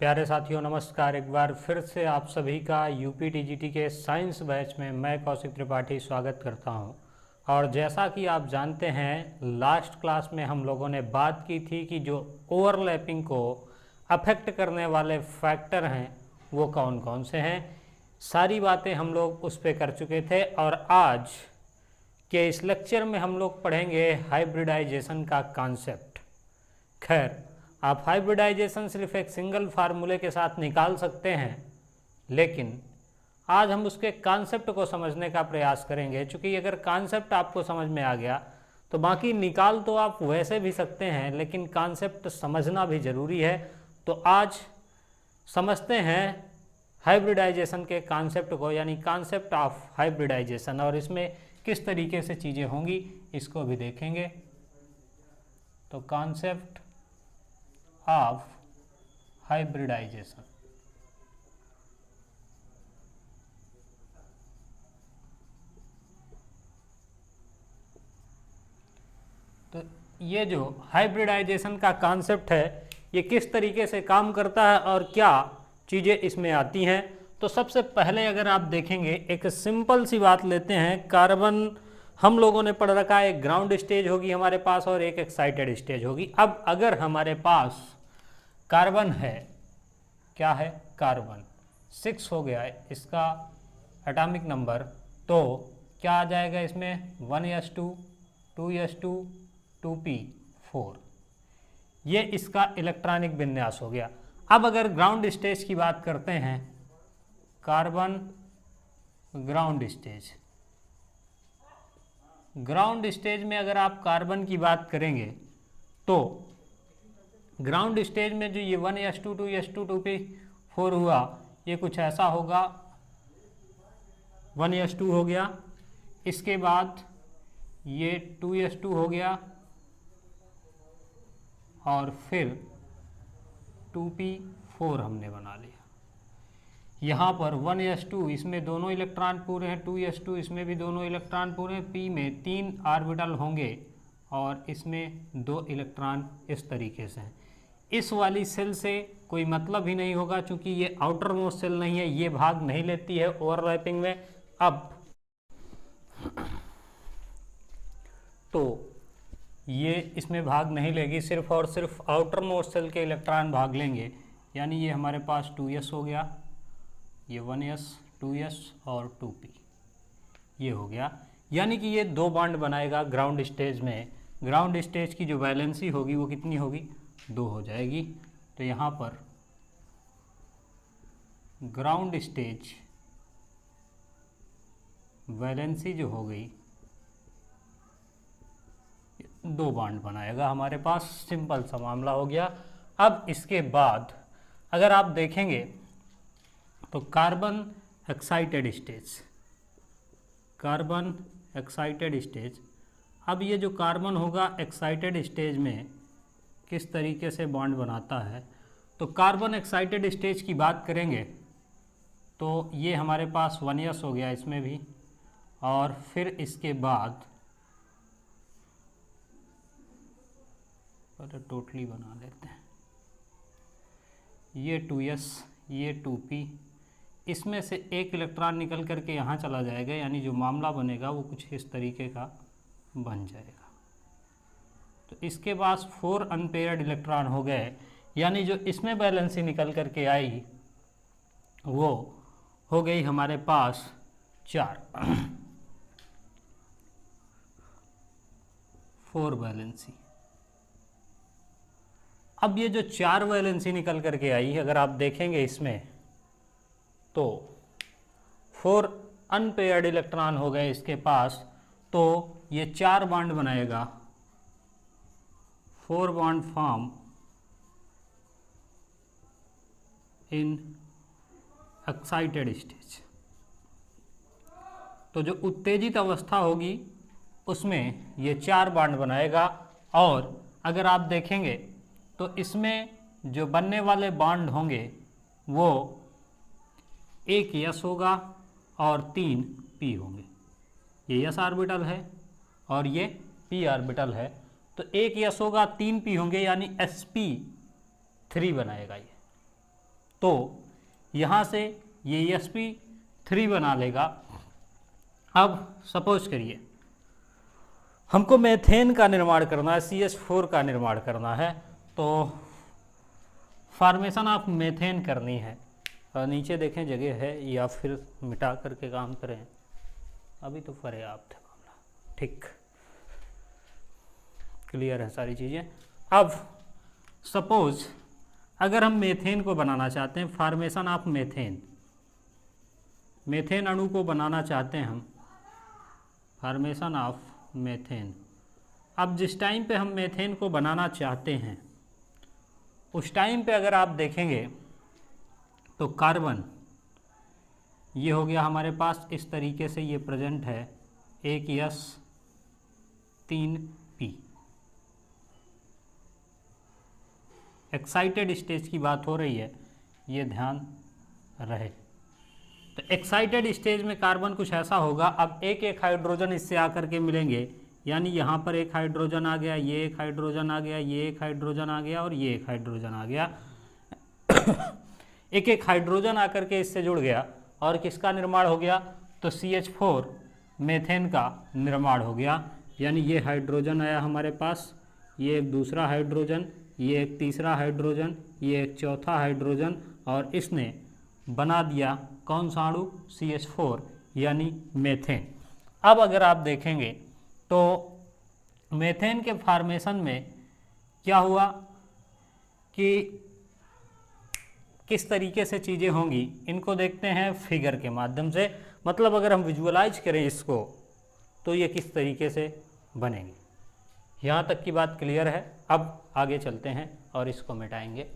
प्यारे साथियों नमस्कार। एक बार फिर से आप सभी का यूपी टीजीटी के साइंस बैच में मैं कौशिक त्रिपाठी स्वागत करता हूं। और जैसा कि आप जानते हैं लास्ट क्लास में हम लोगों ने बात की थी कि जो ओवरलैपिंग को अफेक्ट करने वाले फैक्टर हैं वो कौन कौन से हैं, सारी बातें हम लोग उस पर कर चुके थे। और आज के इस लेक्चर में हम लोग पढ़ेंगे हाइब्रिडाइजेशन का कॉन्सेप्ट। खैर, आप हाइब्रिडाइजेशन सिर्फ एक सिंगल फार्मूले के साथ निकाल सकते हैं, लेकिन आज हम उसके कॉन्सेप्ट को समझने का प्रयास करेंगे। क्योंकि अगर कॉन्सेप्ट आपको समझ में आ गया तो बाकी निकाल तो आप वैसे भी सकते हैं, लेकिन कॉन्सेप्ट समझना भी ज़रूरी है। तो आज समझते हैं हाइब्रिडाइजेशन के कॉन्सेप्ट को, यानी कॉन्सेप्ट ऑफ हाइब्रिडाइजेशन, और इसमें किस तरीके से चीज़ें होंगी इसको भी देखेंगे। तो कॉन्सेप्ट ऑफ हाइब्रिडाइजेशन, तो ये जो हाइब्रिडाइजेशन का कॉन्सेप्ट है ये किस तरीके से काम करता है और क्या चीज़ें इसमें आती हैं। तो सबसे पहले अगर आप देखेंगे एक सिंपल सी बात लेते हैं। कार्बन हम लोगों ने पढ़ रखा है, एक ग्राउंड स्टेज होगी हमारे पास और एक एक्साइटेड स्टेज होगी। अब अगर हमारे पास कार्बन है, क्या है, कार्बन 6 हो गया है इसका एटॉमिक नंबर, तो क्या आ जाएगा इसमें 1s2 2s2 2p4, ये इसका इलेक्ट्रॉनिक विन्यास हो गया। अब अगर ग्राउंड स्टेज की बात करते हैं, carbon ground stage, ground stage में अगर आप कार्बन की बात करेंगे तो ग्राउंड स्टेज में जो ये 1s2 2s2 2p4 हुआ, ये कुछ ऐसा होगा, 1s2 हो गया, इसके बाद ये 2s2 हो गया और फिर 2p4 हमने बना लिया। यहाँ पर 1s2 इसमें दोनों इलेक्ट्रॉन पूरे हैं, 2s2 इसमें भी दोनों इलेक्ट्रॉन पूरे हैं, p में 3 ऑर्बिटल होंगे और इसमें 2 इलेक्ट्रॉन इस तरीके से हैं। इस वाली सेल से कोई मतलब ही नहीं होगा क्योंकि ये आउटर मोस्ट सेल नहीं है, ये भाग नहीं लेती है ओवरलैपिंग में। अब तो ये इसमें भाग नहीं लेगी, सिर्फ और सिर्फ आउटर मोस्ट सेल के इलेक्ट्रॉन भाग लेंगे। यानी ये हमारे पास 2s हो गया, ये 1s 2s और 2p ये हो गया। यानी कि ये 2 बॉन्ड बनाएगा ग्राउंड स्टेज में। ग्राउंड स्टेज की जो वैलेंसी होगी वो कितनी होगी, 2 हो जाएगी। तो यहाँ पर ग्राउंड स्टेज वैलेंसी जो हो गई 2 बॉन्ड बनाएगा हमारे पास, सिंपल सा मामला हो गया। अब इसके बाद अगर आप देखेंगे तो carbon excited stage, carbon excited stage, अब ये जो कार्बन होगा एक्साइटेड स्टेज में किस तरीके से बॉन्ड बनाता है। तो कार्बन एक्साइटेड स्टेज की बात करेंगे तो ये हमारे पास 1s हो गया इसमें भी, और फिर इसके बाद टोटली बना लेते हैं, ये 2s ये 2p, इसमें से एक इलेक्ट्रॉन निकल करके यहाँ चला जाएगा, यानी जो मामला बनेगा वो कुछ इस तरीके का बन जाएगा। तो इसके पास 4 अनपेयर्ड इलेक्ट्रॉन हो गए, यानी जो इसमें बैलेंसी निकल करके आई वो हो गई हमारे पास 4 4 बैलेंसी। अब ये जो 4 वैलेंसी निकल करके आई, अगर आप देखेंगे इसमें तो 4 अनपेयर्ड इलेक्ट्रॉन हो गए इसके पास, तो ये 4 बॉन्ड बनाएगा, 4 bond form in excited stage. तो जो उत्तेजित अवस्था होगी उसमें ये 4 बॉन्ड बनाएगा। और अगर आप देखेंगे तो इसमें जो बनने वाले बॉन्ड होंगे वो एक s होगा और 3 p होंगे। ये s ऑर्बिटल है और ये p ऑर्बिटल है, तो एक s होगा 3 p होंगे, यानी sp3 बनाएगा ये। तो यहाँ से ये sp3 बना लेगा। अब सपोज करिए हमको मेथेन का निर्माण करना है, CH4 का निर्माण करना है, तो फॉर्मेशन ऑफ मेथेन करनी है। नीचे देखें जगह है या फिर मिटा करके काम करें, अभी तो पर्याप्त है मामला। ठीक, क्लियर है सारी चीज़ें। अब सपोज अगर हम मेथेन को बनाना चाहते हैं, फॉर्मेशन ऑफ मेथेन, मेथेन अणु को बनाना चाहते हैं हम, फॉर्मेशन ऑफ मेथेन। अब जिस टाइम पे हम मेथेन को बनाना चाहते हैं उस टाइम पे अगर आप देखेंगे तो कार्बन ये हो गया हमारे पास, इस तरीके से ये प्रेजेंट है, एक S 3 P। एक्साइटेड स्टेज की बात हो रही है, ये ध्यान रहे। तो एक्साइटेड स्टेज में कार्बन कुछ ऐसा होगा, अब एक एक हाइड्रोजन इससे आकर के मिलेंगे, यानी यहाँ पर एक हाइड्रोजन आ गया, ये एक हाइड्रोजन आ गया, ये एक हाइड्रोजन आ गया और ये एक हाइड्रोजन आ गया। एक एक हाइड्रोजन आकर के इससे जुड़ गया और किसका निर्माण हो गया, तो CH4 मेथेन का निर्माण हो गया। यानी ये हाइड्रोजन आया हमारे पास, ये एक दूसरा हाइड्रोजन, ये एक तीसरा हाइड्रोजन, ये एक चौथा हाइड्रोजन, और इसने बना दिया कौन सा अणु, CH4 यानी मेथेन। अब अगर आप देखेंगे तो मेथेन के फॉर्मेशन में क्या हुआ कि किस तरीके से चीज़ें होंगी, इनको देखते हैं फिगर के माध्यम से। मतलब अगर हम विजुअलाइज करें इसको तो ये किस तरीके से बनेंगे। यहाँ तक की बात क्लियर है। अब आगे चलते हैं और इसको मिटाएंगे।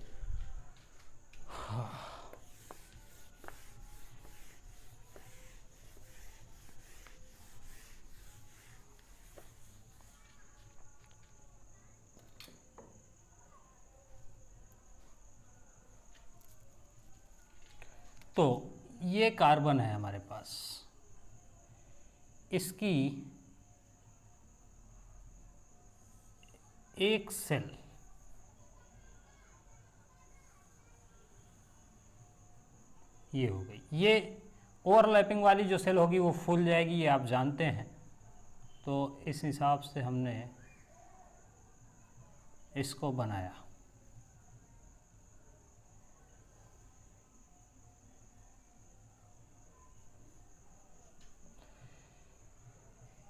तो ये कार्बन है हमारे पास, इसकी एक सेल ये हो गई, ये ओवरलैपिंग वाली जो सेल होगी वो फूल जाएगी, ये आप जानते हैं। तो इस हिसाब से हमने इसको बनाया।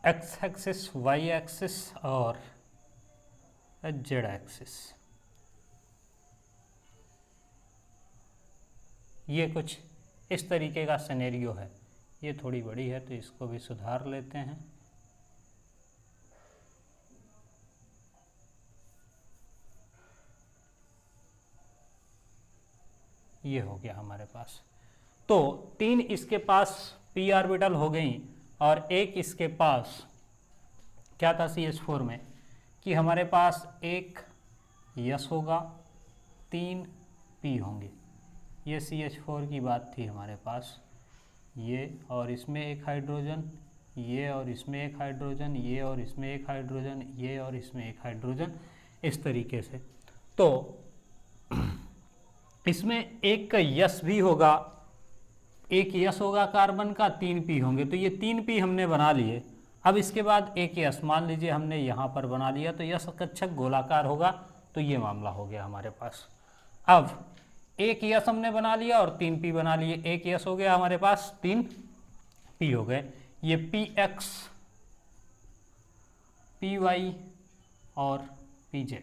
एक्स एक्सिस, वाई एक्सिस और जेड एक्सिस, ये कुछ इस तरीके का सिनेरियो है। ये थोड़ी बड़ी है तो इसको भी सुधार लेते हैं। ये हो गया हमारे पास। तो 3 इसके पास p ऑर्बिटल हो गई और एक इसके पास क्या था CH4 में कि हमारे पास एक S होगा, 3 P होंगे। ये CH4 की बात थी हमारे पास, ये और इसमें एक हाइड्रोजन, ये और इसमें एक हाइड्रोजन, ये और इसमें एक हाइड्रोजन, ये और इसमें एक हाइड्रोजन, इस तरीके से। तो इसमें एक का यस भी होगा, एक यस होगा कार्बन का, 3 P होंगे। तो ये 3 P हमने बना लिए। अब इसके बाद एक यस मान लीजिए हमने यहाँ पर बना लिया, तो यस कक्षक गोलाकार होगा। तो ये मामला हो गया हमारे पास। अब एक यस हमने बना लिया और 3 P बना लिए। एक यस हो गया हमारे पास, 3 P हो गए। ये PX, PY और PZ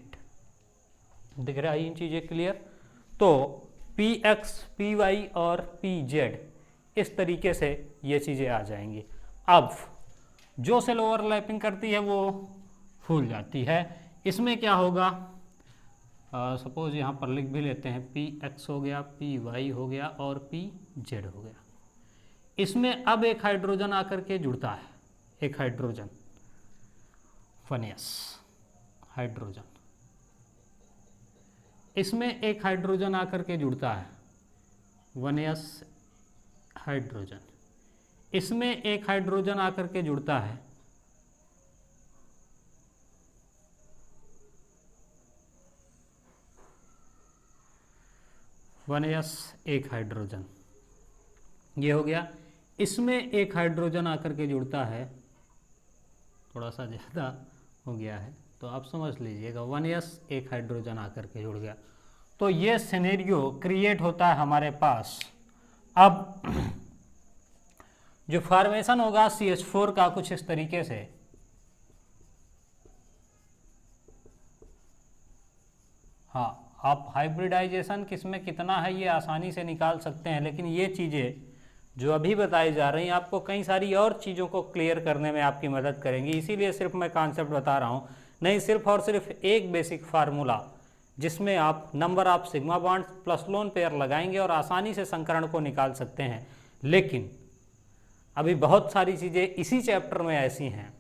दिख रहा है इन चीज़ें क्लियर। तो PX, PY और PZ इस तरीके से ये चीज़ें आ जाएंगी। अब जो सेल ओवरलैपिंग करती है वो फूल जाती है। इसमें क्या होगा, सपोज यहाँ पर लिख भी लेते हैं, PX हो गया, PY हो गया और PZ हो गया। इसमें अब एक हाइड्रोजन आकर के जुड़ता है, एक हाइड्रोजन, 1s हाइड्रोजन। इसमें एक हाइड्रोजन आकर के जुड़ता है, 1s हाइड्रोजन। इसमें एक हाइड्रोजन आकर के जुड़ता है, 1s एक हाइड्रोजन, ये हो गया। इसमें एक हाइड्रोजन आकर के जुड़ता है, थोड़ा सा ज़्यादा हो गया है तो आप समझ लीजिएगा, 1s एक हाइड्रोजन आकर के जुड़ गया। तो ये सिनेरियो क्रिएट होता है हमारे पास। अब जो फॉर्मेशन होगा CH4 का कुछ इस तरीके से, हाँ, आप हाइब्रिडाइजेशन किस में कितना है ये आसानी से निकाल सकते हैं, लेकिन ये चीज़ें जो अभी बताई जा रही हैं आपको कई सारी और चीज़ों को क्लियर करने में आपकी मदद करेंगी। इसीलिए सिर्फ मैं कॉन्सेप्ट बता रहा हूँ, नहीं सिर्फ और सिर्फ एक बेसिक फार्मूला जिसमें आप number of sigma bonds plus lone pair लगाएंगे और आसानी से संकरण को निकाल सकते हैं। लेकिन अभी बहुत सारी चीज़ें इसी चैप्टर में ऐसी हैं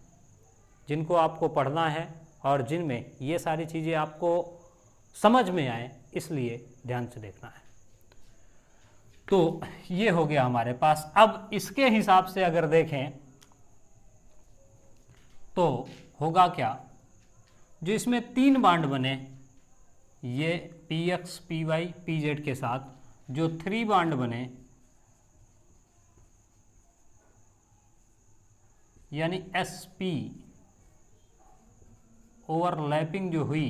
जिनको आपको पढ़ना है और जिनमें ये सारी चीज़ें आपको समझ में आए, इसलिए ध्यान से देखना है। तो ये हो गया हमारे पास। अब इसके हिसाब से अगर देखें तो होगा क्या, जो इसमें 3 बांड बने, ये px py pz के साथ जो 3 बांड बने, यानी sp ओवरलैपिंग जो हुई,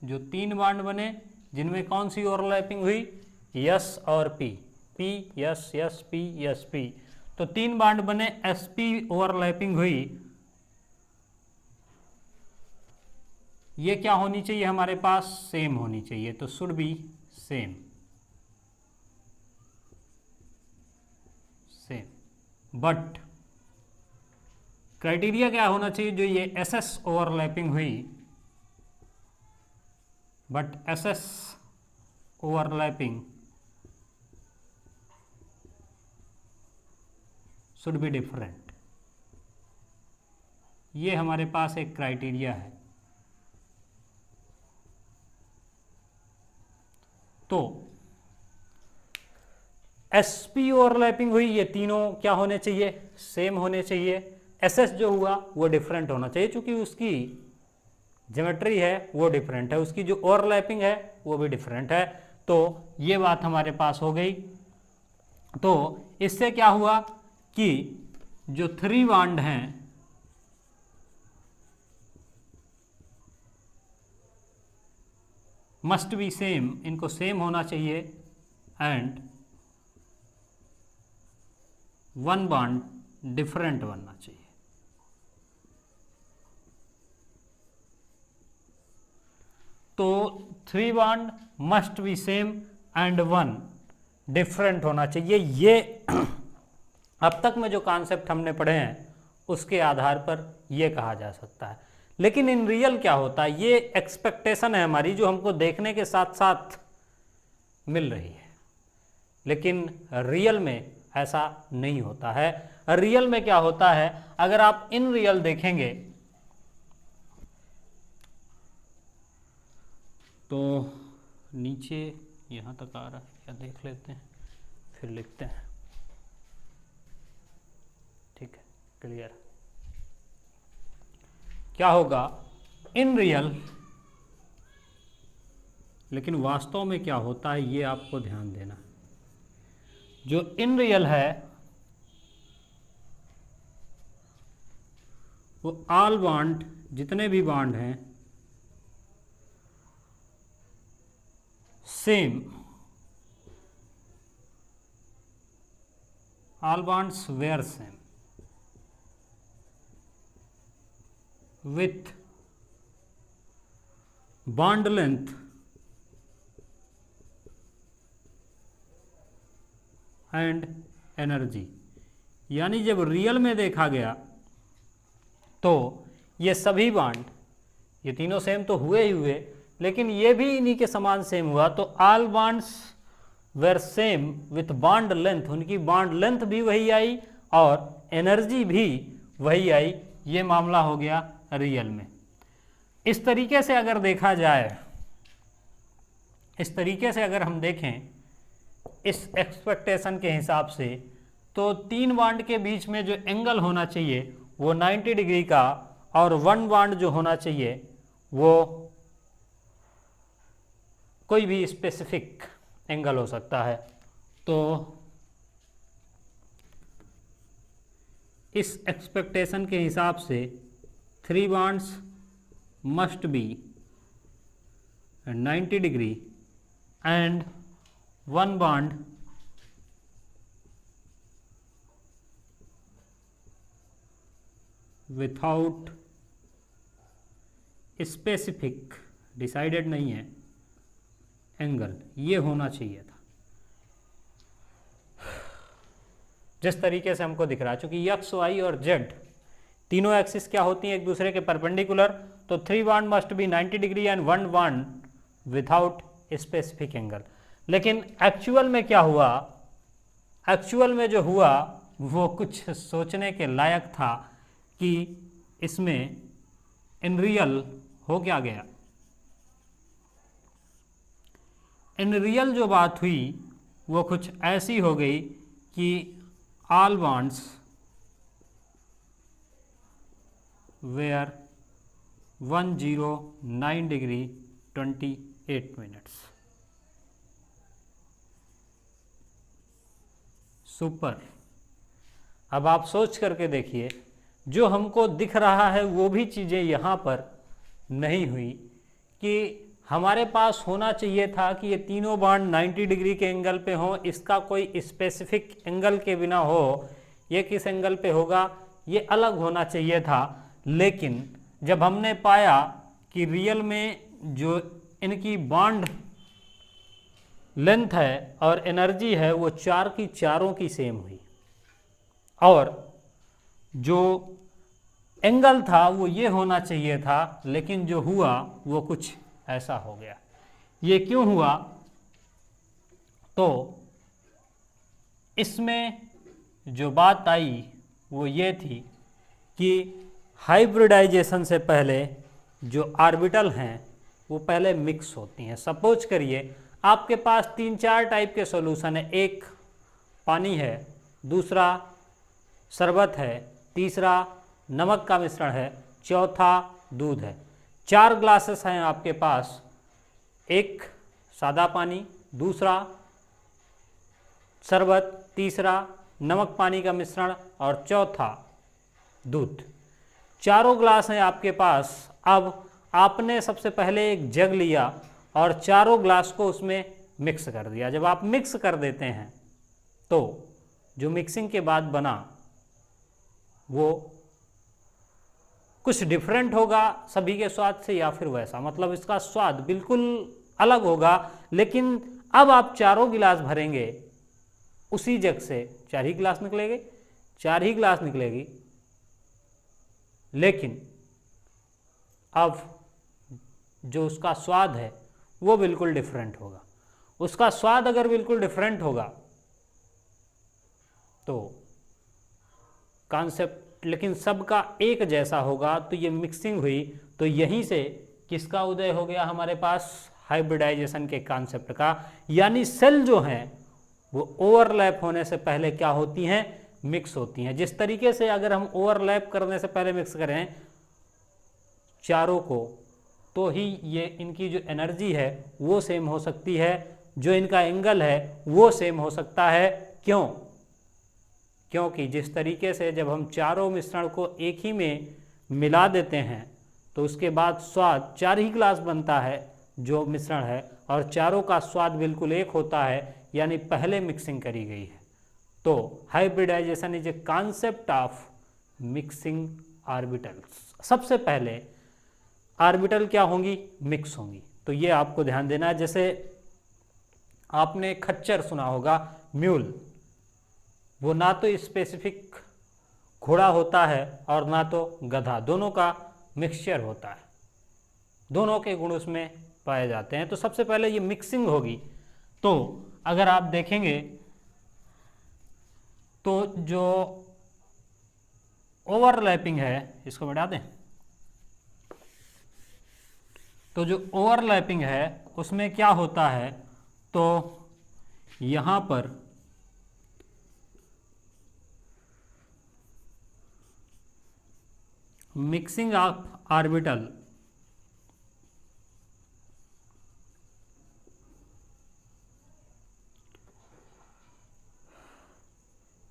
जो 3 बांड बने जिनमें कौन सी ओवरलैपिंग हुई, S और P, P S S P S P, तो 3 बांड बने, sp ओवरलैपिंग हुई। ये क्या होनी चाहिए हमारे पास, सेम होनी चाहिए, तो should be same, same. But criteria क्या होना चाहिए, जो ये SS ओवरलैपिंग हुई, but SS overlapping should be different. ये हमारे पास एक क्राइटेरिया है। तो SP ओवरलैपिंग हुई, ये तीनों क्या होने चाहिए, सेम होने चाहिए। SS जो हुआ वो डिफरेंट होना चाहिए, क्योंकि उसकी ज्योमेट्री है वो डिफरेंट है, उसकी जो ओवरलैपिंग है वो भी डिफरेंट है। तो ये बात हमारे पास हो गई। तो इससे क्या हुआ कि जो 3 बांड हैं मस्ट बी सेम, इनको सेम होना चाहिए, एंड 1 बांड डिफरेंट बनना चाहिए। तो 3 bond must be same and 1 different होना चाहिए। ये अब तक में जो कॉन्सेप्ट हमने पढ़े हैं उसके आधार पर यह कहा जा सकता है। लेकिन इन रियल क्या होता है, ये एक्सपेक्टेशन है हमारी जो हमको देखने के साथ साथ मिल रही है, लेकिन रियल में ऐसा नहीं होता है। रियल में क्या होता है, अगर आप इन रियल देखेंगे तो नीचे यहाँ तक आ रहा है क्या, देख लेते हैं फिर लिखते हैं, ठीक है, क्लियर। क्या होगा इन रियल, लेकिन वास्तव में क्या होता है ये आपको ध्यान देना। जो इन रियल है वो ऑल बॉन्ड, जितने भी बॉन्ड हैं same, all bonds were same with bond length and energy। यानी जब रियल में देखा गया तो ये सभी बॉन्ड, ये तीनों सेम तो हुए ही हुए, लेकिन ये भी इन्हीं के समान सेम हुआ। तो all bonds were same with bond length, उनकी बॉन्ड लेंथ भी वही आई और एनर्जी भी वही आई। ये मामला हो गया रियल में। इस तरीके से अगर देखा जाए, इस तरीके से अगर हम देखें इस एक्सपेक्टेशन के हिसाब से, तो 3 बॉन्ड के बीच में जो एंगल होना चाहिए वो 90 डिग्री का, और 1 बॉन्ड जो होना चाहिए वो कोई भी स्पेसिफिक एंगल हो सकता है। तो इस एक्सपेक्टेशन के हिसाब से 3 bonds must be 90 degree and 1 bond without specific, decided नहीं है, एंगल, ये होना चाहिए था जिस तरीके से हमको दिख रहा है। चूंकि एक्स, वाई और जेड तीनों एक्सिस क्या होती हैं, एक दूसरे के परपेंडिकुलर, तो 3 bond must be 90 degree and 1 bond without specific angle. लेकिन एक्चुअल में क्या हुआ, एक्चुअल में जो हुआ वो कुछ सोचने के लायक था कि इसमें इन रियल हो क्या गया। इन रियल जो बात हुई वो कुछ ऐसी हो गई कि all bonds were 109 degree 28 minutes। Super. अब आप सोच करके देखिए, जो हमको दिख रहा है वो भी चीज़ें यहाँ पर नहीं हुई कि हमारे पास होना चाहिए था कि ये तीनों बॉन्ड 90 डिग्री के एंगल पे हों, इसका कोई स्पेसिफिक एंगल के बिना हो, ये किस एंगल पे होगा ये अलग होना चाहिए था। लेकिन जब हमने पाया कि रियल में जो इनकी बॉन्ड लेंथ है और एनर्जी है वो चार की चारों की सेम हुई, और जो एंगल था वो ये होना चाहिए था, लेकिन जो हुआ वो कुछ ऐसा हो गया। ये क्यों हुआ, तो इसमें जो बात आई वो ये थी कि हाइब्रिडाइजेशन से पहले जो ऑर्बिटल हैं वो पहले मिक्स होती हैं। सपोज करिए आपके पास 3-4 टाइप के सॉल्यूशन है, एक पानी है, दूसरा शरबत है, तीसरा नमक का मिश्रण है, चौथा दूध है। 4 ग्लासेस हैं आपके पास, एक सादा पानी, दूसरा शरबत, तीसरा नमक पानी का मिश्रण और चौथा दूध। चारों ग्लास हैं आपके पास। अब आपने सबसे पहले एक जग लिया और चारों ग्लास को उसमें मिक्स कर दिया। जब आप मिक्स कर देते हैं तो जो मिक्सिंग के बाद बना वो कुछ डिफरेंट होगा सभी के स्वाद से, या फिर वैसा, मतलब इसका स्वाद बिल्कुल अलग होगा। लेकिन अब आप चारों गिलास भरेंगे उसी जग से, 4 ही गिलास निकलेंगे, 4 ही गिलास निकलेगी, लेकिन अब जो उसका स्वाद है वो बिल्कुल डिफरेंट होगा। उसका स्वाद अगर बिल्कुल डिफरेंट होगा तो कॉन्सेप्ट, लेकिन सबका एक जैसा होगा, तो ये मिक्सिंग हुई। तो यहीं से किसका उदय हो गया हमारे पास, हाइब्रिडाइजेशन के कॉन्सेप्ट का। यानी सेल जो हैं वो ओवरलैप होने से पहले क्या होती हैं, मिक्स होती हैं। जिस तरीके से अगर हम ओवरलैप करने से पहले मिक्स करें चारों को, तो ही ये इनकी जो एनर्जी है वो सेम हो सकती है, जो इनका एंगल है वो सेम हो सकता है। क्यों? क्योंकि जिस तरीके से जब हम चारों मिश्रण को एक ही में मिला देते हैं तो उसके बाद स्वाद 4 ही ग्लास बनता है जो मिश्रण है, और चारों का स्वाद बिल्कुल एक होता है, यानी पहले मिक्सिंग करी गई है। तो hybridization is a concept of mixing orbitals. सबसे पहले ऑर्बिटल क्या होंगी, मिक्स होंगी। तो ये आपको ध्यान देना है। जैसे आपने खच्चर सुना होगा, म्यूल, वो ना तो स्पेसिफिक घोड़ा होता है और ना तो गधा, दोनों का मिक्सचर होता है, दोनों के गुण उसमें पाए जाते हैं। तो सबसे पहले ये मिक्सिंग होगी। तो अगर आप देखेंगे तो जो ओवरलैपिंग है, इसको बढ़ा दें, तो जो ओवरलैपिंग है उसमें क्या होता है, तो यहाँ पर mixing of orbital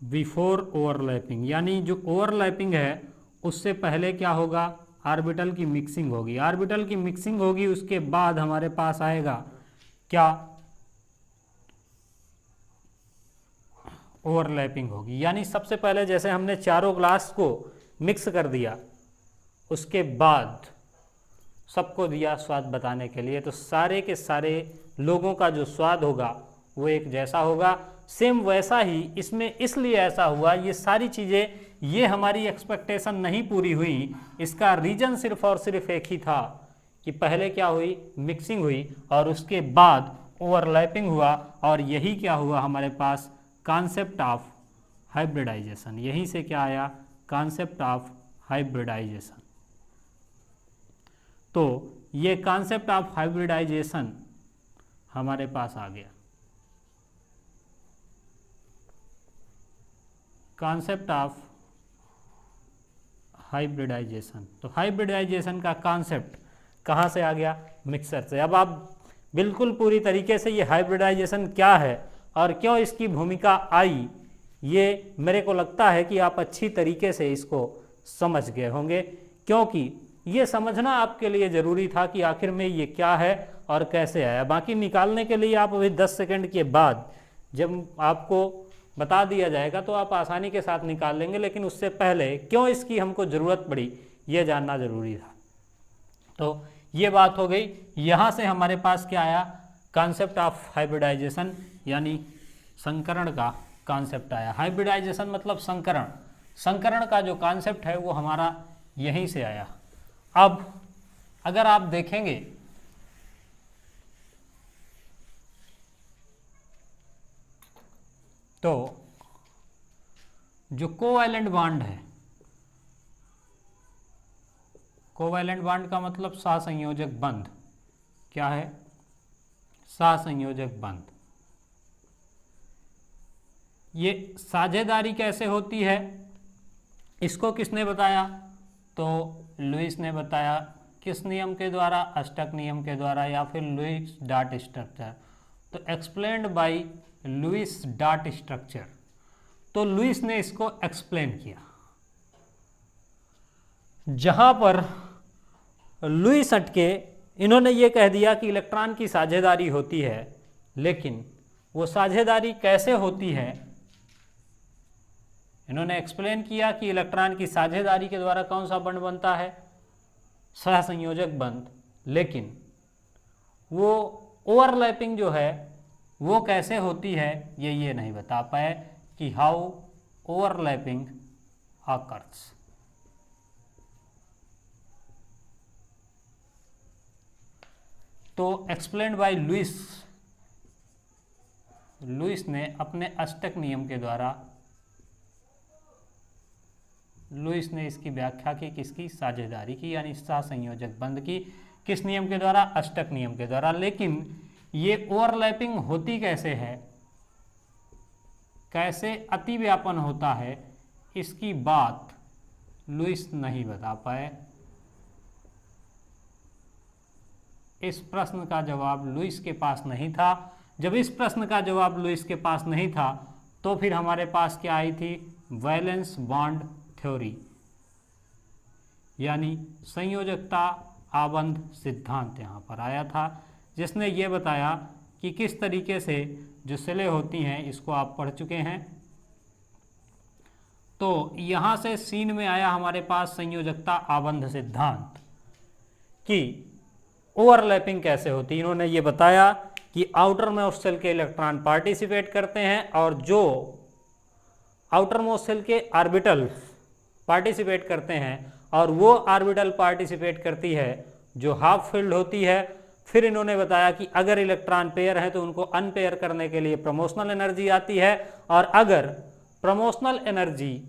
before overlapping, यानी जो ओवरलैपिंग है उससे पहले क्या होगा, ऑर्बिटल की मिक्सिंग होगी। ऑर्बिटल की मिक्सिंग होगी, उसके बाद हमारे पास आएगा क्या, ओवरलैपिंग होगी। यानी सबसे पहले जैसे हमने चारों ग्लास को मिक्स कर दिया, उसके बाद सबको दिया स्वाद बताने के लिए, तो सारे के सारे लोगों का जो स्वाद होगा वो एक जैसा होगा। सेम वैसा ही इसमें इसलिए ऐसा हुआ, ये सारी चीज़ें, ये हमारी एक्सपेक्टेशन नहीं पूरी हुई। इसका रीज़न सिर्फ और सिर्फ एक ही था कि पहले क्या हुई, मिक्सिंग हुई और उसके बाद ओवरलैपिंग हुआ, और यही क्या हुआ हमारे पास, कॉन्सेप्ट ऑफ हाइब्रिडाइजेशन। यहीं से क्या आया, कॉन्सेप्ट ऑफ हाइब्रिडाइजेशन। तो ये कॉन्सेप्ट ऑफ हाइब्रिडाइजेशन हमारे पास आ गया। कॉन्सेप्ट ऑफ हाइब्रिडाइजेशन, तो हाइब्रिडाइजेशन का कॉन्सेप्ट कहाँ से आ गया, मिक्सर से। अब आप बिल्कुल पूरी तरीके से ये हाइब्रिडाइजेशन क्या है और क्यों इसकी भूमिका आई, ये मेरे को लगता है कि आप अच्छी तरीके से इसको समझ गए होंगे, क्योंकि ये समझना आपके लिए ज़रूरी था कि आखिर में ये क्या है और कैसे आया। बाकी निकालने के लिए आप अभी 10 सेकंड के बाद जब आपको बता दिया जाएगा तो आप आसानी के साथ निकाल लेंगे, लेकिन उससे पहले क्यों इसकी हमको ज़रूरत पड़ी ये जानना ज़रूरी था। तो ये बात हो गई। यहाँ से हमारे पास क्या आया, कॉन्सेप्ट ऑफ हाइब्रिडाइजेशन, यानी संकरण का कॉन्सेप्ट आया। हाइब्रिडाइजेशन मतलब संकरण, संकरण का जो कॉन्सेप्ट है वो हमारा यहीं से आया। अब अगर आप देखेंगे तो जो कोवैलेंट बॉन्ड है, कोवैलेंट बॉन्ड का मतलब सहसंयोजक बंध, क्या है, सहसंयोजक बंध। ये साझेदारी कैसे होती है, इसको किसने बताया, तो लुईस ने बताया। किस नियम के द्वारा, अस्टक नियम के द्वारा, या फिर लुईस डॉट स्ट्रक्चर। तो explained by Lewis dot structure, तो लुईस ने इसको एक्सप्लेन किया। जहां पर लुईस अटके, इन्होंने ये कह दिया कि इलेक्ट्रॉन की साझेदारी होती है, लेकिन वो साझेदारी कैसे होती है, इन्होंने एक्सप्लेन किया कि इलेक्ट्रॉन की साझेदारी के द्वारा कौन सा बंध बनता है, सहसंयोजक बंध, लेकिन वो ओवरलैपिंग जो है वो कैसे होती है ये नहीं बता पाए कि हाउ ओवरलैपिंग ऑकर्स। तो एक्सप्लेन्ड बाय लुईस, लुईस ने अपने अस्टक नियम के द्वारा, लुईस ने इसकी व्याख्या की, किसकी, साझेदारी की, यानी सहसंयोजक बंध की। किस नियम के द्वारा, अस्टक नियम के द्वारा। लेकिन ये ओवरलैपिंग होती कैसे है, कैसे अतिव्यापन होता है, इसकी बात लुईस नहीं बता पाए। इस प्रश्न का जवाब लुईस के पास नहीं था। जब इस प्रश्न का जवाब लुईस के पास नहीं था तो फिर हमारे पास क्या आई थी, वैलेंस बॉन्ड थ्योरी, यानी संयोजकता आबंध सिद्धांत यहाँ पर आया था, जिसने ये बताया कि किस तरीके से जो सेलें होती हैं, इसको आप पढ़ चुके हैं। तो यहाँ से सीन में आया हमारे पास संयोजकता आबंध सिद्धांत कि ओवरलैपिंग कैसे होती है। इन्होंने ये बताया कि आउटर मोस्ट शेल के इलेक्ट्रॉन पार्टिसिपेट करते हैं और जो आउटर मोस्ट शेल के ऑर्बिटल पार्टिसिपेट करते हैं, और वो ऑर्बिटल पार्टिसिपेट करती है जो हाफ फील्ड होती है। फिर इन्होंने बताया कि अगर इलेक्ट्रॉन पेयर है तो उनको अनपेयर करने के लिए प्रमोशनल एनर्जी आती है, और अगर प्रमोशनल एनर्जी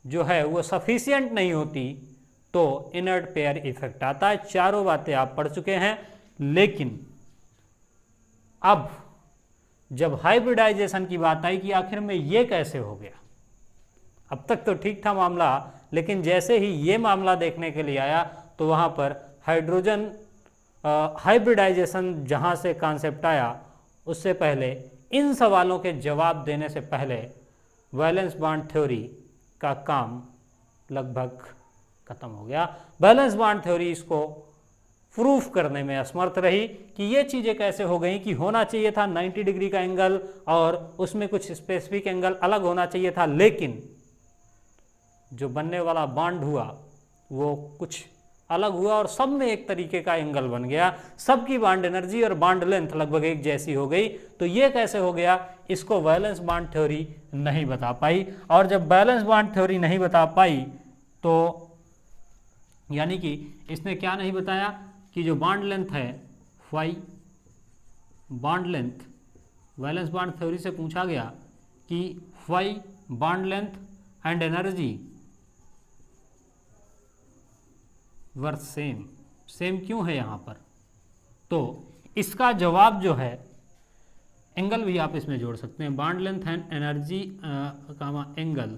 जो है वो सफिशिएंट नहीं होती तो इनर्ट पेयर इफेक्ट आता है। चारों बातें आप पढ़ चुके हैं। लेकिन अब जब हाइब्रिडाइजेशन की बात आई कि आखिर में ये कैसे हो गया, अब तक तो ठीक था मामला, लेकिन जैसे ही ये मामला देखने के लिए आया तो वहाँ पर हाइड्रोजन हाइब्रिडाइजेशन जहाँ से कॉन्सेप्ट आया, उससे पहले इन सवालों के जवाब देने से पहले वैलेंस बॉन्ड थ्योरी का काम लगभग खत्म हो गया। वैलेंस बॉन्ड थ्योरी इसको प्रूफ करने में असमर्थ रही कि ये चीज़ें कैसे हो गई कि होना चाहिए था 90 डिग्री का एंगल और उसमें कुछ स्पेसिफिक एंगल अलग होना चाहिए था, लेकिन जो बनने वाला बॉन्ड हुआ वो कुछ अलग हुआ और सब में एक तरीके का एंगल बन गया, सबकी बॉन्ड एनर्जी और बॉन्ड लेंथ लगभग एक जैसी हो गई। तो ये कैसे हो गया, इसको वैलेंस बॉन्ड थ्योरी नहीं बता पाई। और जब वैलेंस बॉन्ड थ्योरी नहीं बता पाई तो यानी कि इसने क्या नहीं बताया कि जो बॉन्ड लेंथ है phi, bond length valence bond theory से पूछा गया कि phi bond length and energy were same, same क्यों है यहाँ पर, तो इसका जवाब जो है, एंगल भी आप इसमें जोड़ सकते हैं, bond length and energy comma angle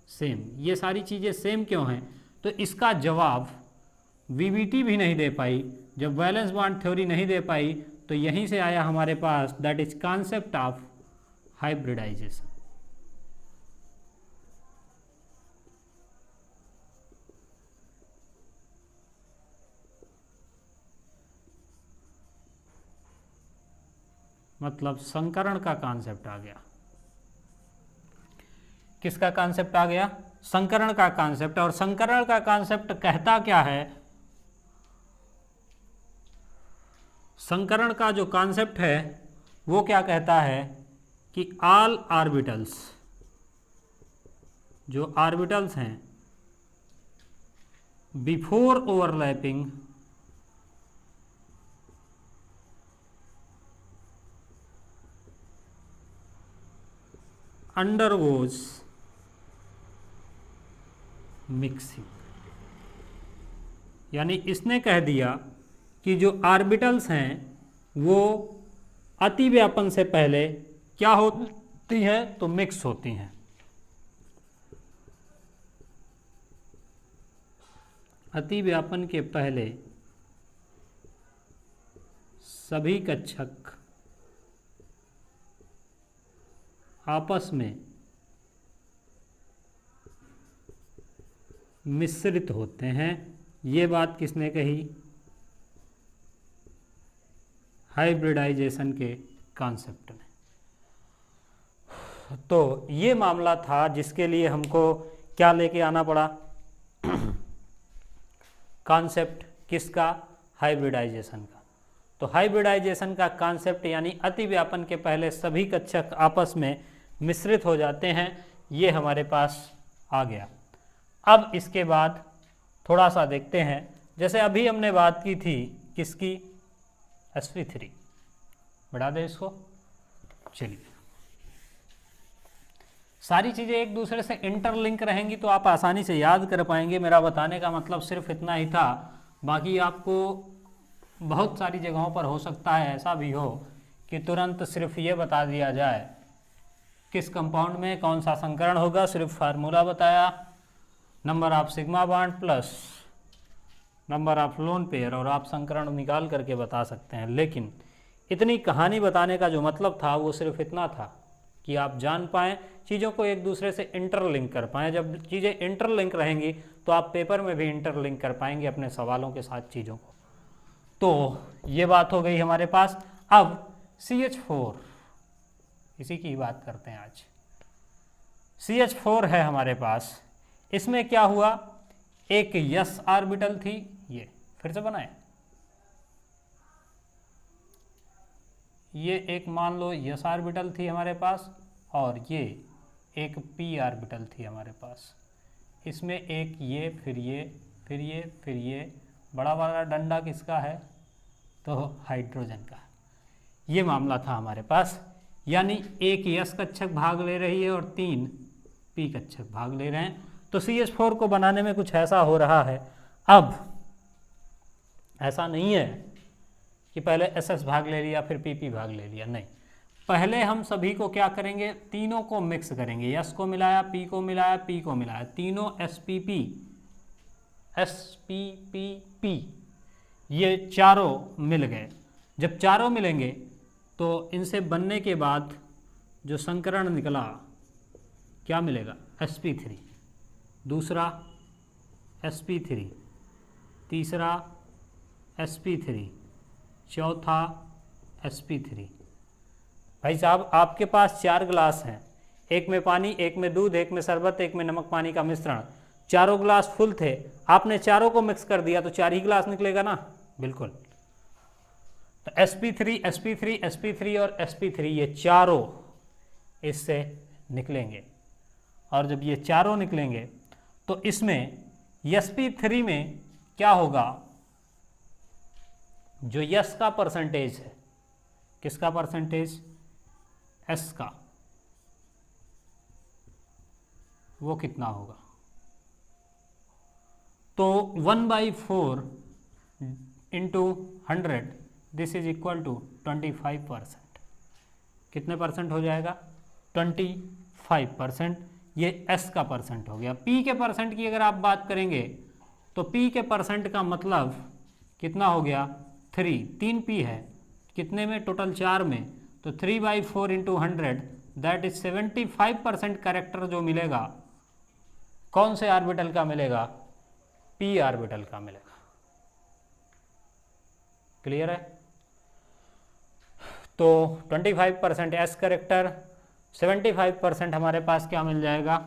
same, ये सारी चीज़ें सेम क्यों हैं, तो इसका जवाब वीबीटी भी नहीं दे पाई। जब वैलेंस बॉन्ड थ्योरी नहीं दे पाई तो यहीं से आया हमारे पास that is concept of hybridization. मतलब संकरण का कॉन्सेप्ट आ गया। किसका कॉन्सेप्ट आ गया, संकरण का कॉन्सेप्ट। और संकरण का कॉन्सेप्ट कहता क्या है, संकरण का जो कॉन्सेप्ट है वो क्या कहता है कि ऑल ऑर्बिटल्स, जो ऑर्बिटल्स हैं बिफोर ओवरलैपिंग अंडरगोज मिक्सिंग, यानी इसने कह दिया कि जो ऑर्बिटल्स हैं वो अतिव्यापन से पहले क्या होती हैं, तो मिक्स होती हैं। अतिव्यापन के पहले सभी कक्षक आपस में मिश्रित होते हैं। ये बात किसने कही, हाइब्रिडाइजेशन के कॉन्सेप्ट में। तो ये मामला था जिसके लिए हमको क्या लेके आना पड़ा, कॉन्सेप्ट किसका, हाइब्रिडाइजेशन का। तो हाइब्रिडाइजेशन का कॉन्सेप्ट यानी अतिव्यापन के पहले सभी कक्षक आपस में मिश्रित हो जाते हैं, ये हमारे पास आ गया। अब इसके बाद थोड़ा सा देखते हैं, जैसे अभी हमने बात की थी किसकी, sp3, बढ़ा दे इसको। चलिए, सारी चीज़ें एक दूसरे से इंटरलिंक रहेंगी तो आप आसानी से याद कर पाएंगे। मेरा बताने का मतलब सिर्फ इतना ही था, बाकी आपको बहुत सारी जगहों पर हो सकता है ऐसा भी हो कि तुरंत सिर्फ ये बता दिया जाए किस कंपाउंड में कौन सा संकरण होगा, सिर्फ फार्मूला बताया, number of sigma bond plus number of lone pair, और आप संकरण निकाल करके बता सकते हैं। लेकिन इतनी कहानी बताने का जो मतलब था वो सिर्फ इतना था कि आप जान पाएँ, चीज़ों को एक दूसरे से इंटरलिंक कर पाएँ। जब चीज़ें इंटरलिंक रहेंगी तो आप पेपर में भी इंटरलिंक कर पाएंगे अपने सवालों के साथ चीज़ों को। तो ये बात हो गई हमारे पास। अब CH4, इसी की बात करते हैं आज। CH4 है हमारे पास, इसमें क्या हुआ, एक यस ऑर्बिटल थी, ये फिर से बनाए, ये एक मान लो यस ऑर्बिटल थी हमारे पास, और ये एक पी ऑर्बिटल थी हमारे पास। इसमें एक ये, फिर ये, फिर ये, फिर ये, बड़ा वाला डंडा किसका है, तो हाइड्रोजन का। ये मामला था हमारे पास, यानी एक यस कक्षक भाग ले रही है और 3 पी कक्षक भाग ले रहे हैं। तो CH4 को बनाने में कुछ ऐसा हो रहा है। अब ऐसा नहीं है कि पहले SS भाग ले लिया फिर PP भाग ले लिया, नहीं, पहले हम सभी को क्या करेंगे, तीनों को मिक्स करेंगे। यस को मिलाया, पी को मिलाया, पी को मिलाया, तीनों SPP, SPPP, ये चारों मिल गए। जब चारों मिलेंगे तो इनसे बनने के बाद जो संकरण निकला क्या मिलेगा, sp3, दूसरा sp3, तीसरा sp3, चौथा sp3। भाई साहब आपके पास 4 गिलास हैं, एक में पानी, एक में दूध, एक में शरबत, एक में नमक पानी का मिश्रण, चारों गिलास फुल थे, आपने चारों को मिक्स कर दिया तो 4 ही गिलास निकलेगा ना, बिल्कुल। तो sp3 sp3 sp3 और sp3 ये चारों इससे निकलेंगे, और जब ये चारों निकलेंगे तो इसमें sp3 में क्या होगा, जो यस का परसेंटेज है, किसका परसेंटेज, एस का, वो कितना होगा, तो 1/4 into 100 this is equal to 25%। कितने परसेंट हो जाएगा, 25%। ये एस का परसेंट हो गया। पी के परसेंट की अगर आप बात करेंगे तो पी के परसेंट का मतलब कितना हो गया, 3 पी है, कितने में, टोटल 4 में, तो 3/4 इंटू 100 दैट इज 75% करेक्टर जो मिलेगा कौन से ऑर्बिटल का मिलेगा, पी ऑर्बिटल का मिलेगा। क्लियर है। तो 25% एस करेक्टर, 75% हमारे पास क्या मिल जाएगा,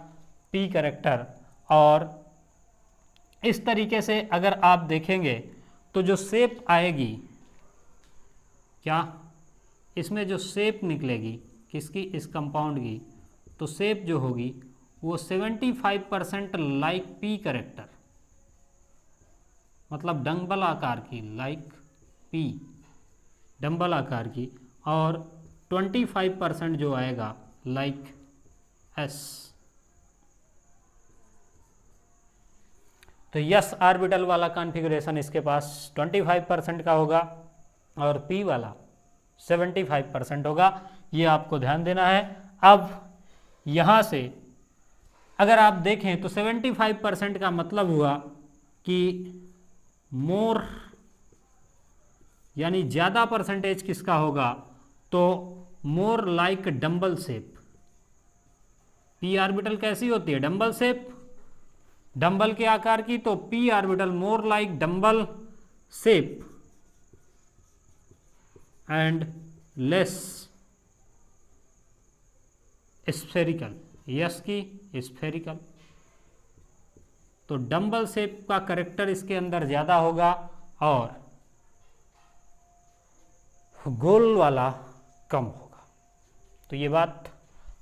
पी करेक्टर। और इस तरीके से अगर आप देखेंगे तो जो शेप आएगी, क्या इसमें जो शेप निकलेगी किसकी, इस कंपाउंड की, तो शेप जो होगी वो 75% लाइक पी करेक्टर, मतलब डंबल आकार की, लाइक पी डंबल आकार की, और 25% जो आएगा लाइक एस। तो यस ऑर्बिटल वाला कॉन्फ़िगरेशन इसके पास 25% का होगा और पी वाला 75% होगा। ये आपको ध्यान देना है। अब यहाँ से अगर आप देखें तो 75% का मतलब हुआ कि मोर यानी ज़्यादा परसेंटेज किसका होगा, तो more like dumbbell shape. P orbital कैसी होती है, डंबल शेप, डंबल के आकार की, तो P orbital more like dumbbell shape and less spherical, yes की स्फेरिकल। तो डंबल शेप का करेक्टर इसके अंदर ज़्यादा होगा और गोल वाला कम होगा। तो ये बात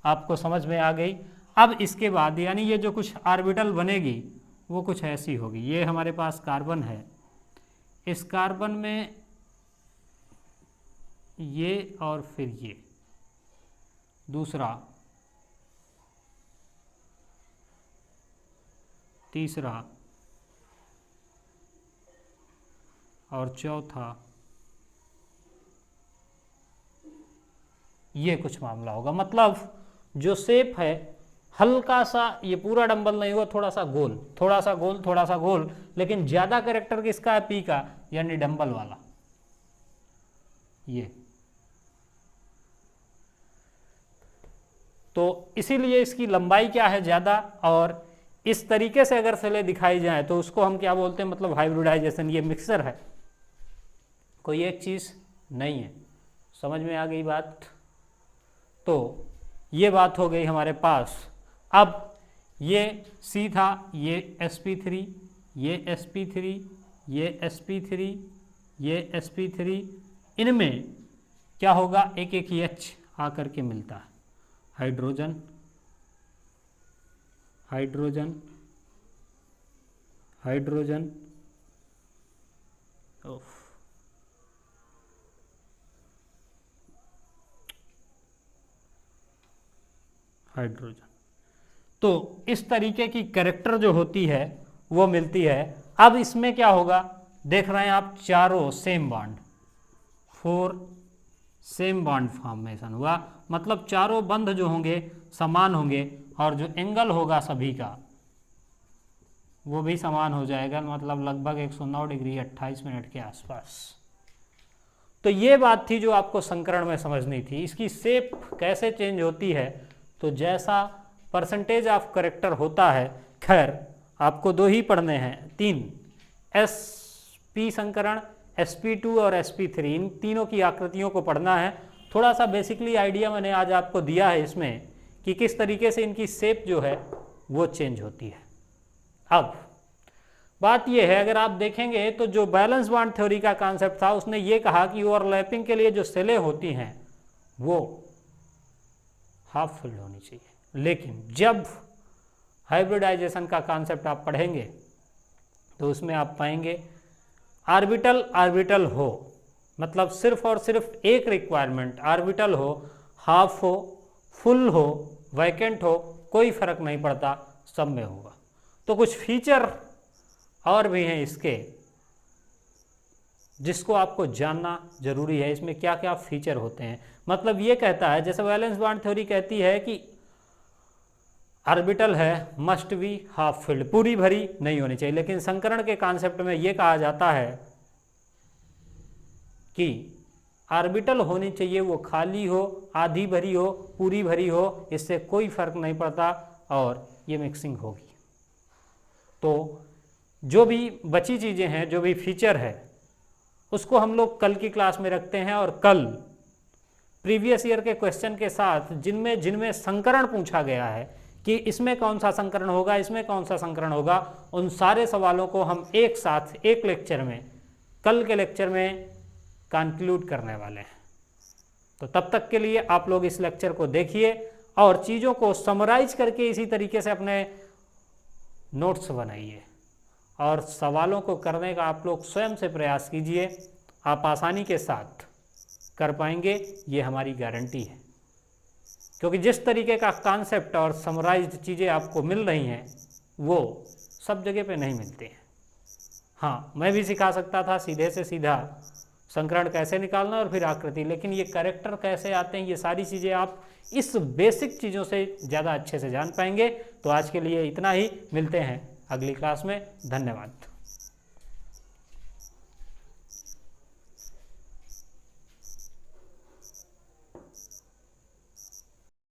आपको समझ में आ गई। अब इसके बाद यानी ये जो कुछ ऑर्बिटल बनेगी वो कुछ ऐसी होगी। ये हमारे पास कार्बन है, इस कार्बन में ये और फिर ये दूसरा, तीसरा और चौथा, ये कुछ मामला होगा। मतलब जो शेप है हल्का सा, ये पूरा डंबल नहीं हुआ, थोड़ा सा गोल, थोड़ा सा गोल, थोड़ा सा गोल, लेकिन ज़्यादा कैरेक्टर किसका है, पी का, यानी डंबल वाला। ये तो इसीलिए इसकी लंबाई क्या है, ज़्यादा। और इस तरीके से अगर सेलें दिखाई जाए तो उसको हम क्या बोलते हैं, मतलब हाइब्रिडाइजेशन। ये मिक्सर है, कोई एक चीज़ नहीं है। समझ में आ गई बात। तो ये बात हो गई हमारे पास। अब ये C था, ये sp3, ये sp3, ये sp3, ये sp3, इनमें क्या होगा, एक एक H आकर के मिलता है, हाइड्रोजन, हाइड्रोजन, हाइड्रोजन, हाइड्रोजन। तो इस तरीके की कैरेक्टर जो होती है वो मिलती है। अब इसमें क्या होगा, देख रहे हैं आप, चारों same bond, 4 same bond formation हुआ। मतलब चारों बंध जो होंगे समान होंगे और जो एंगल होगा सभी का वो भी समान हो जाएगा, मतलब लगभग 109 डिग्री 28 मिनट के आसपास। तो ये बात थी जो आपको संकरण में समझनी थी। इसकी शेप कैसे चेंज होती है, तो जैसा परसेंटेज ऑफ करेक्टर होता है। खैर आपको 2 ही पढ़ने हैं, 3 sp संकरण, sp2 और sp3, इन तीनों की आकृतियों को पढ़ना है। थोड़ा सा बेसिकली आइडिया मैंने आज आपको दिया है इसमें कि किस तरीके से इनकी शेप जो है वो चेंज होती है। अब बात ये है, अगर आप देखेंगे तो जो बैलेंस बॉन्ड थ्योरी का कॉन्सेप्ट था उसने ये कहा कि ओवरलैपिंग के लिए जो सेलें होती हैं वो हाफ फिल्ड होनी चाहिए। लेकिन जब हाइब्रिडाइजेशन का कॉन्सेप्ट आप पढ़ेंगे तो उसमें आप पाएंगे ऑर्बिटल ऑर्बिटल हो, मतलब सिर्फ और सिर्फ एक रिक्वायरमेंट, ऑर्बिटल हो, हाफ हो, फुल हो, वैकेंट हो, कोई फर्क नहीं पड़ता, सब में होगा। तो कुछ फीचर और भी हैं इसके जिसको आपको जानना जरूरी है। इसमें क्या क्या फीचर होते हैं, मतलब ये कहता है, जैसे वैलेंस बॉन्ड थ्योरी कहती है कि ऑर्बिटल है मस्ट बी हाफ फिल्ड, पूरी भरी नहीं होनी चाहिए, लेकिन संकरण के कॉन्सेप्ट में ये कहा जाता है कि ऑर्बिटल होनी चाहिए वो खाली हो, आधी भरी हो, पूरी भरी हो, इससे कोई फर्क नहीं पड़ता और ये मिक्सिंग होगी। तो जो भी बची चीज़ें हैं, जो भी फीचर है, उसको हम लोग कल की क्लास में रखते हैं और कल प्रीवियस ईयर के क्वेश्चन के साथ जिनमें संकरण पूछा गया है कि इसमें कौन सा संकरण होगा, इसमें कौन सा संकरण होगा, उन सारे सवालों को हम एक साथ एक लेक्चर में, कल के लेक्चर में कंक्लूड करने वाले हैं। तो तब तक के लिए आप लोग इस लेक्चर को देखिए और चीज़ों को समराइज करके इसी तरीके से अपने नोट्स बनाइए और सवालों को करने का आप लोग स्वयं से प्रयास कीजिए। आप आसानी के साथ कर पाएंगे, ये हमारी गारंटी है, क्योंकि जिस तरीके का कॉन्सेप्ट और समराइज्ड चीज़ें आपको मिल रही हैं वो सब जगह पे नहीं मिलते हैं। हाँ, मैं भी सिखा सकता था सीधे से सीधा संकरण कैसे निकालना और फिर आकृति, लेकिन ये कैरेक्टर कैसे आते हैं, ये सारी चीज़ें आप इस बेसिक चीज़ों से ज़्यादा अच्छे से जान पाएंगे। तो आज के लिए इतना ही, मिलते हैं अगली क्लास में। धन्यवाद।